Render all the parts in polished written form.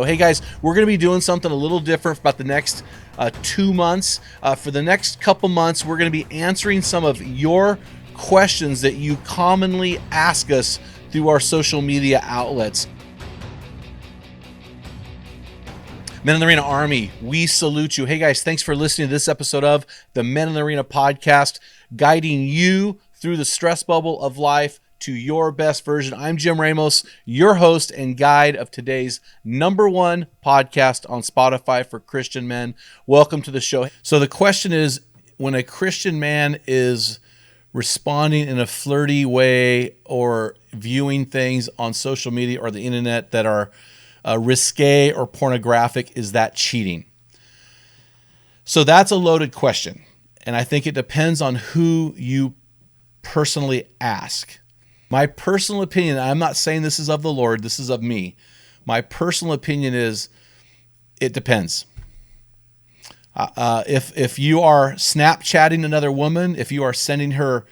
Hey guys, we're going to be doing something a little different for about the next 2 months. For the next couple months, we're going to be answering some of your questions that you commonly ask us through our social media outlets. Men in the Arena Army, we salute you. Hey guys, thanks for listening to this episode of the Men in the Arena podcast, guiding you through the stress bubble of life to your best version. I'm Jim Ramos, your host and guide of today's #1 podcast on Spotify for Christian men. Welcome to the show. So the question is, when a Christian man is responding in a flirty way or viewing things on social media or the internet that are risque or pornographic, is that cheating? So that's a loaded question. And I think it depends on who you personally ask. My personal opinion, I'm not saying this is of the Lord, this is of me. My personal opinion is it depends. If you are Snapchatting another woman, if you are sending her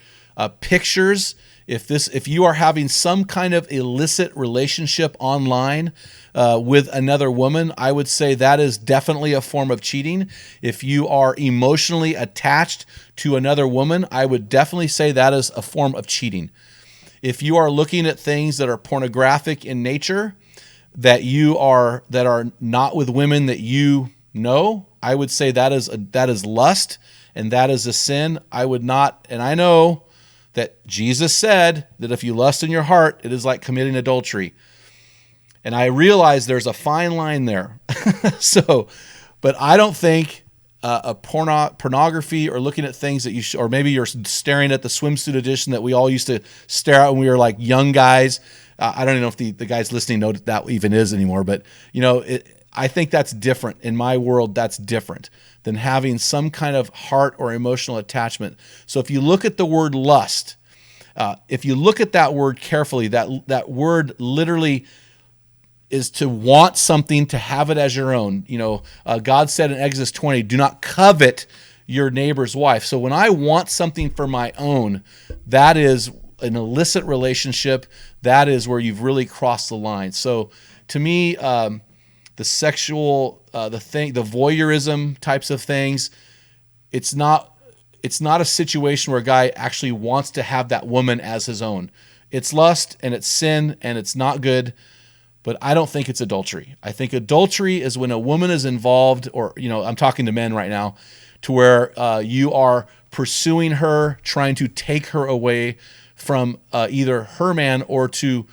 pictures, if you are having some kind of illicit relationship online with another woman, I would say that is definitely a form of cheating. If you are emotionally attached to another woman, I would definitely say that is a form of cheating. If you are looking at things that are pornographic in nature, that are not with women that you know, I would say that is lust and that is a sin. I would not, and I know that Jesus said that if you lust in your heart, it is like committing adultery. And I realize there's a fine line there. But I don't think pornography or looking at things that or maybe you're staring at the swimsuit edition that we all used to stare at when we were like young guys. I don't even know if the guys listening know that even is anymore, but I think that's different. In my world, that's different than having some kind of heart or emotional attachment. So if you look at the word lust, if you look at that word carefully, that word literally is to want something, to have it as your own. God said in Exodus 20, do not covet your neighbor's wife. So when I want something for my own, that is an illicit relationship. That is where you've really crossed the line. So to me, the sexual, the voyeurism types of things, it's not a situation where a guy actually wants to have that woman as his own. It's lust and it's sin and it's not good. But I don't think it's adultery. I think adultery is when a woman is involved, or, I'm talking to men right now, to where you are pursuing her, trying to take her away from either her man or to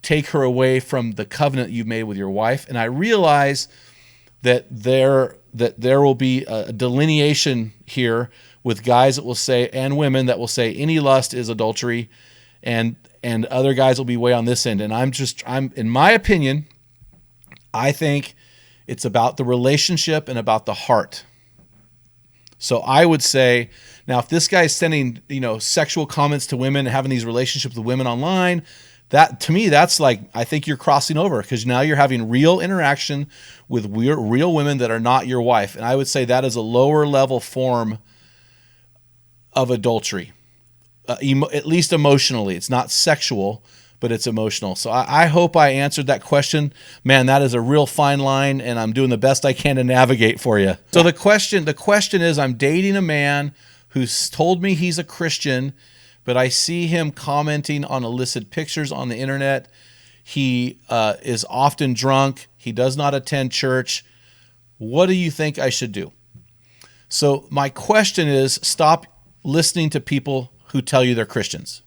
take her away from the covenant you've made with your wife. And I realize that there will be a delineation here with guys that will say, and women that will say, any lust is adultery, and other guys will be way on this end. And I'm in my opinion, I think it's about the relationship and about the heart. So I would say, now if this guy's sending, sexual comments to women and having these relationships with women online, that to me, that's like, I think you're crossing over, because now you're having real interaction with real women that are not your wife. And I would say that is a lower level form of adultery. At least emotionally. It's not sexual, but it's emotional. So I hope I answered that question. Man, that is a real fine line, and I'm doing the best I can to navigate for you. So the question is, I'm dating a man who's told me he's a Christian, but I see him commenting on illicit pictures on the internet. He is often drunk. He does not attend church. What do you think I should do? So my question is, stop listening to people who tell you they're Christians.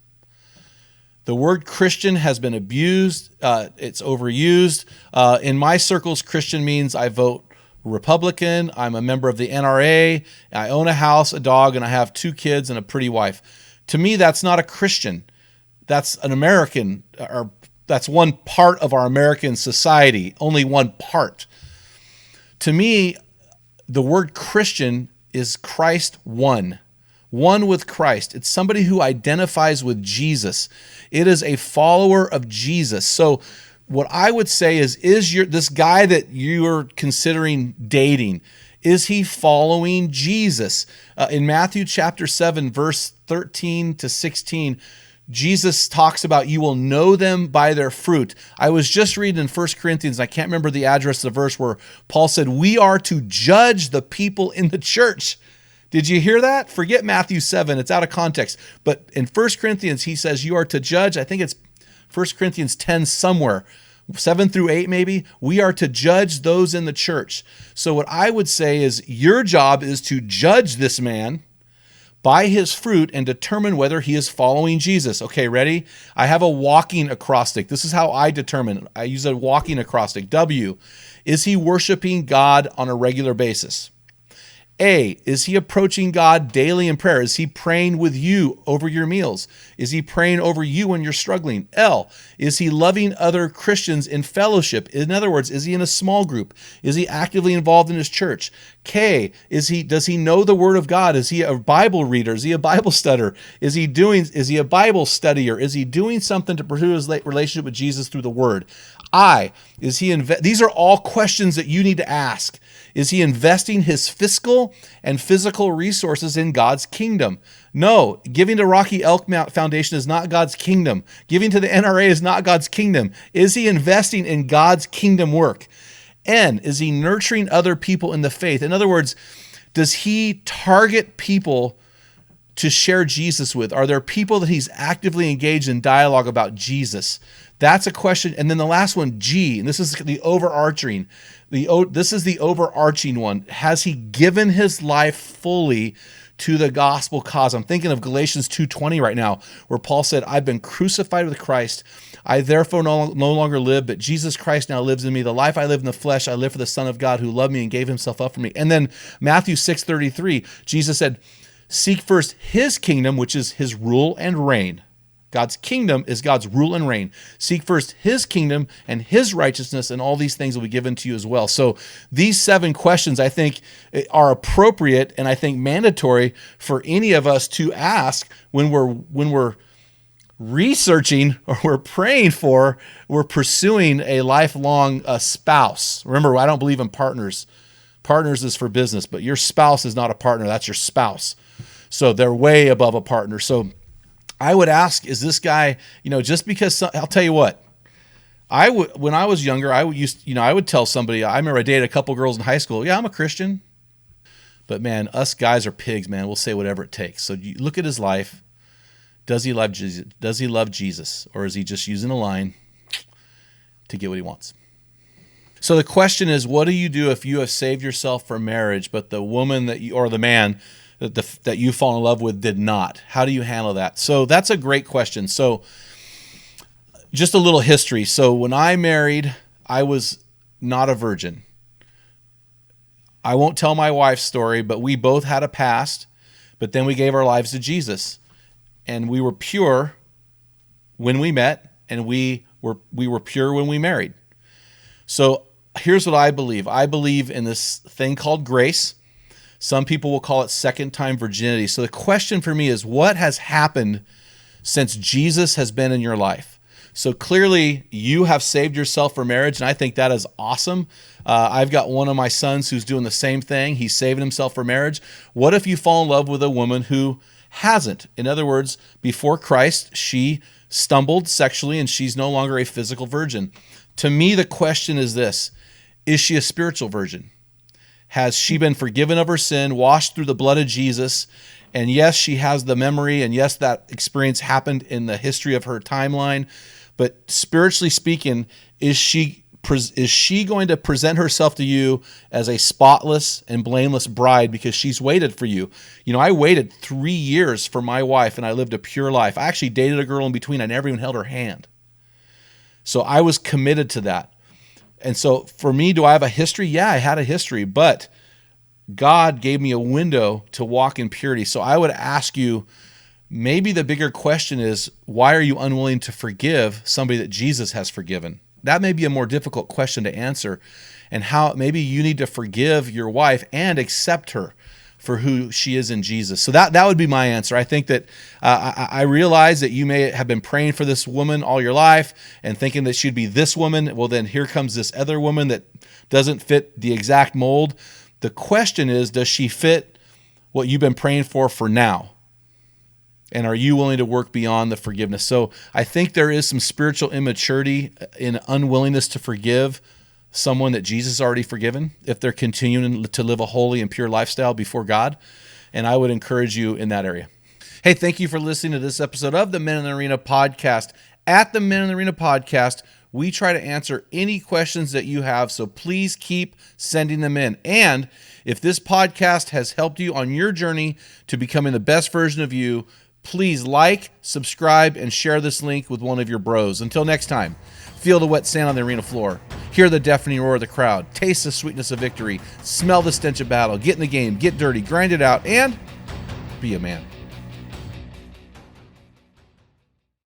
The word Christian has been abused. It's overused. In my circles, Christian means I vote Republican. I'm a member of the NRA. I own a house, a dog, and I have 2 kids and a pretty wife. To me, that's not a Christian. That's an American, or that's one part of our American society, only one part. To me, the word Christian is Christ one with Christ. It's somebody who identifies with Jesus. It is a follower of Jesus. So what I would say is this guy that you're considering dating, is he following Jesus? In Matthew chapter 7, verse 13 to 16, Jesus talks about you will know them by their fruit. I was just reading in 1 Corinthians, and I can't remember the address of the verse, where Paul said, we are to judge the people in the church. Did you hear that? Forget Matthew 7. It's out of context. But in 1 Corinthians, he says you are to judge. I think it's 1 Corinthians 10 somewhere, 7 through 8 maybe. We are to judge those in the church. So what I would say is your job is to judge this man by his fruit and determine whether he is following Jesus. Okay, ready? I have a walking acrostic. This is how I determine. I use a walking acrostic. W, is he worshiping God on a regular basis? A, is he approaching God daily in prayer? Is he praying with you over your meals? Is he praying over you when you're struggling? L, is he loving other Christians in fellowship? In other words, is he in a small group? Is he actively involved in his church? K, does he know the Word of God? Is he a Bible reader? Is he a Bible studier? Is he a Bible studier? Is he doing something to pursue his relationship with Jesus through the Word? I, these are all questions that you need to ask. Is he investing his fiscal and physical resources in God's kingdom? No, giving to Rocky Elk Foundation is not God's kingdom. Giving to the NRA is not God's kingdom. Is he investing in God's kingdom work? N, is he nurturing other people in the faith? In other words, does he target people to share Jesus with? Are there people that he's actively engaged in dialogue about Jesus? That's a question. And then the last one, G, and this is the overarching. This is the overarching one. Has he given his life fully to the gospel cause? I'm thinking of Galatians 2:20 right now, where Paul said, I've been crucified with Christ. I therefore no longer live, but Jesus Christ now lives in me. The life I live in the flesh, I live for the Son of God who loved me and gave himself up for me. And then Matthew 6:33, Jesus said, seek first his kingdom, which is his rule and reign. God's kingdom is God's rule and reign. Seek first his kingdom and his righteousness, and all these things will be given to you as well. So these 7 questions, I think, are appropriate and I think mandatory for any of us to ask when we're researching or we're pursuing a lifelong spouse. Remember, I don't believe in partners. Partners is for business, but your spouse is not a partner. That's your spouse. So they're way above a partner. So I would ask, is this guy, just because I'll tell you what, when I was younger, I would tell somebody, I remember I dated a couple girls in high school. Yeah, I'm a Christian, but man, us guys are pigs, man. We'll say whatever it takes. So you look at his life. Does he love Jesus? Does he love Jesus? Or is he just using a line to get what he wants? So the question is, what do you do if you have saved yourself for marriage, but the woman or the man that you fall in love with did not? How do you handle that? So that's a great question. So just a little history. So when I married, I was not a virgin. I won't tell my wife's story, but we both had a past, but then we gave our lives to Jesus. And we were pure when we met, and we were pure when we married. So here's what I believe. I believe in this thing called grace. Some people will call it second-time virginity. So the question for me is, what has happened since Jesus has been in your life? So clearly, you have saved yourself for marriage, and I think that is awesome. I've got one of my sons who's doing the same thing. He's saving himself for marriage. What if you fall in love with a woman who hasn't? In other words, before Christ, she stumbled sexually, and she's no longer a physical virgin. To me, the question is this: is she a spiritual virgin? Has she been forgiven of her sin, washed through the blood of Jesus? And yes, she has the memory, and yes, that experience happened in the history of her timeline. But spiritually speaking, is she going to present herself to you as a spotless and blameless bride because she's waited for you? I waited 3 years for my wife, and I lived a pure life. I actually dated a girl in between. I never even held her hand. So I was committed to that. And so for me, do I have a history? Yeah, I had a history, but God gave me a window to walk in purity. So I would ask you, maybe the bigger question is, why are you unwilling to forgive somebody that Jesus has forgiven? That may be a more difficult question to answer, and how maybe you need to forgive your wife and accept her for who she is in Jesus. So that would be my answer. I think that I realize that you may have been praying for this woman all your life and thinking that she'd be this woman. Well, then here comes this other woman that doesn't fit the exact mold. The question is, does she fit what you've been praying for now? And are you willing to work beyond the forgiveness? So I think there is some spiritual immaturity in unwillingness to forgive someone that Jesus has already forgiven if they're continuing to live a holy and pure lifestyle before God. And I would encourage you in that area. Hey, thank you for listening to this episode of the Men in the Arena podcast. At the Men in the Arena podcast, we try to answer any questions that you have, so please keep sending them in. And if this podcast has helped you on your journey to becoming the best version of you, please like, subscribe, and share this link with one of your bros. Until next time, feel the wet sand on the arena floor, hear the deafening roar of the crowd, taste the sweetness of victory, smell the stench of battle, get in the game, get dirty, grind it out, and be a man.